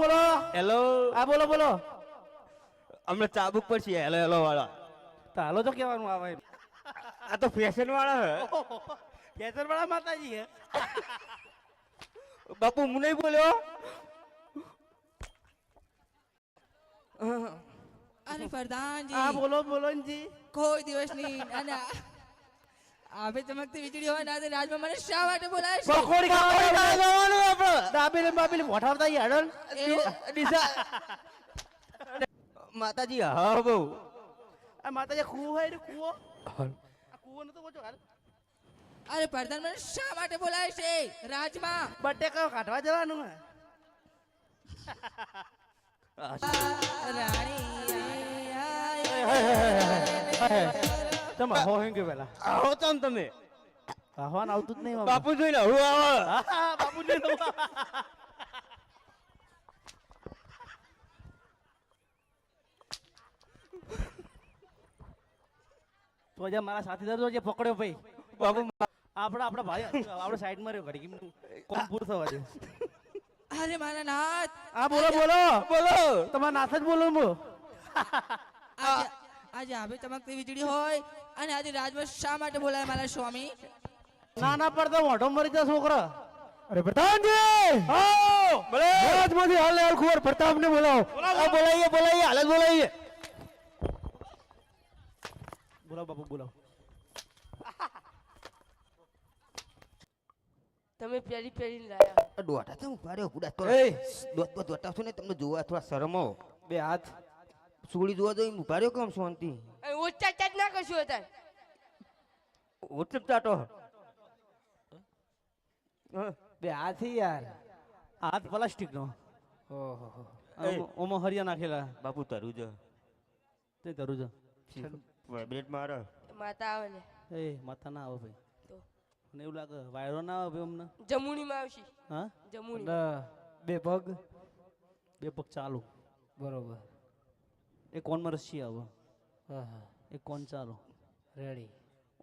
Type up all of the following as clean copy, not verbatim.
બોલો હેલો હા બોલો બોલો અમને ચાબુક પર છીએ હેલો હેલો વાળા તો હાલો તો કેવાનું આવે આ તો ફેશન વાળા હે કેસર વાળા માતાજી હે બાપુ હું નહીં બોલ્યો અરે પ્રધાનજી હા બોલો બોલો જી કોઈ દિવસની અને આવે ચમકતી વીજળી હોય ના તે રાજમાં મને શા માટે બોલાય છે પકોડી ખાવા જવાનું આપણે દાબેલી બાબેલી વઠાવતા ઈ હડન ડીસા માતાજી હા બહુ આ માતાજી કૂવો હોય ને કૂવો આ કૂવો નતો બોચો હાલ અરે પ્રધાન મને શા માટે બોલાય છે રાજમાં બટેકા કાઢવા જવાનું હે તમે હો હેંગે પેલા આવો તો ને તમે આહવાન આવતું જ નહીં બાપુ જોઈને હું આવો બાપુ ને તો જે મારા સાથીદાર તો જે પકડ્યો ભાઈ બાપુ આપણા ભાઈ આપણે સાઈડ માં રહ્યો ઘડી કોમ પૂરું થવા દે અરે મારા નાથ હા બોલો બોલો બોલો તમારા નાથ જ બોલો બો આજે આવે ચમકતી વીજળી હોય અને આજે રાજમાં શા માટે બોલાય મારા સ્વામી નાના પડતા મોઢો મરી જાય છોકરા અરે પ્રધાનજી હો બોલે રાજમાંથી હાલ હાલ ખબર પ્રતાપને બોલાવો બોલાઈએ બોલાઈએ હાલત બોલાઈએ બોલાવો બાપુ બોલાવો તમે પેરી પેરીને લાયા દોટા તો ઉપાડ્યો પુડા તો એ દોટા છો ને તમને જોવા થોડા શરમો બે હાથ સુડી જોવા જોઈને ઉપાડ્યો કેમ શાંતિ અને ઓછા ચાટ ના કરશો અત્યારે ઉત્સપ ચાટો બે હાથ યાર હાથ પ્લાસ્ટિક નો ઓહો ઓમાં હરિયા નાખેલા બાપુ તરું જ તે ધરું છે વાઇબ્રેટ મારે માતા આવે ને એ માથા ના આવે ભાઈ તો મને એવું લાગે વાયરો ના આવે ભાઈ અમને જમુણીમાં આવશે હા જમુણી બે પગ બે પગ ચાલુ બરોબર એ કોનમાં રસી આવે હા હા એ કોણ ચાલુ રેડી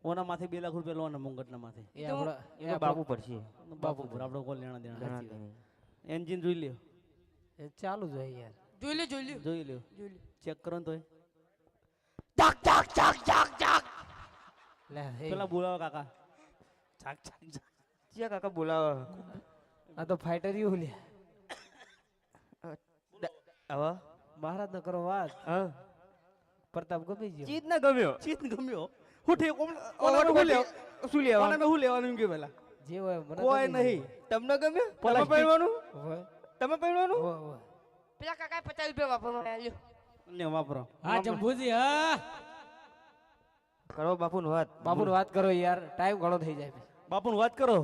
ઓના માથે 2 લાખ રૂપિયા લોન મુંગટના માથે એ આપણા એ બાપુ પડશે બાપુ પર આપણો કોલ લેણા દેણા એન્જિન જોઈ લ્યો એ ચાલુ જ હોય યાર જોઈ લે જોઈ લે જોઈ લ્યો જોઈ લે ચેક કરો ને તોય ચાક ચાક ચાક ચાક ચાક લે હે પેલા બોલાવો કાકા ચાક ચાક ચાક ચિયા કાકા બોલાવો આ તો ફાઈટર યુ લે આવા મહારાજ ન કરો વાત હા પ્રતાપ ગમી ગયો ચીજ ના ગમ્યો ચીત ગમ્યો હું ઠેક શું લેવાનું હું લેવાનું એમ કે પેલા જે હોય મને કોઈ નહીં તમને ગમ્યો તમે પલાસ્ટિક. પહેરવાનું હોય તમે પહેરવાનું હોય પેલા કાકા 50 રૂપિયા વાપરવા લ્યો ને વાપરો હા જંબુજી હા કરો બાપુ વાત બાપુને વાત કરો યાર ટાઈમ ઘણો થઈ જાય બાપુને વાત કરો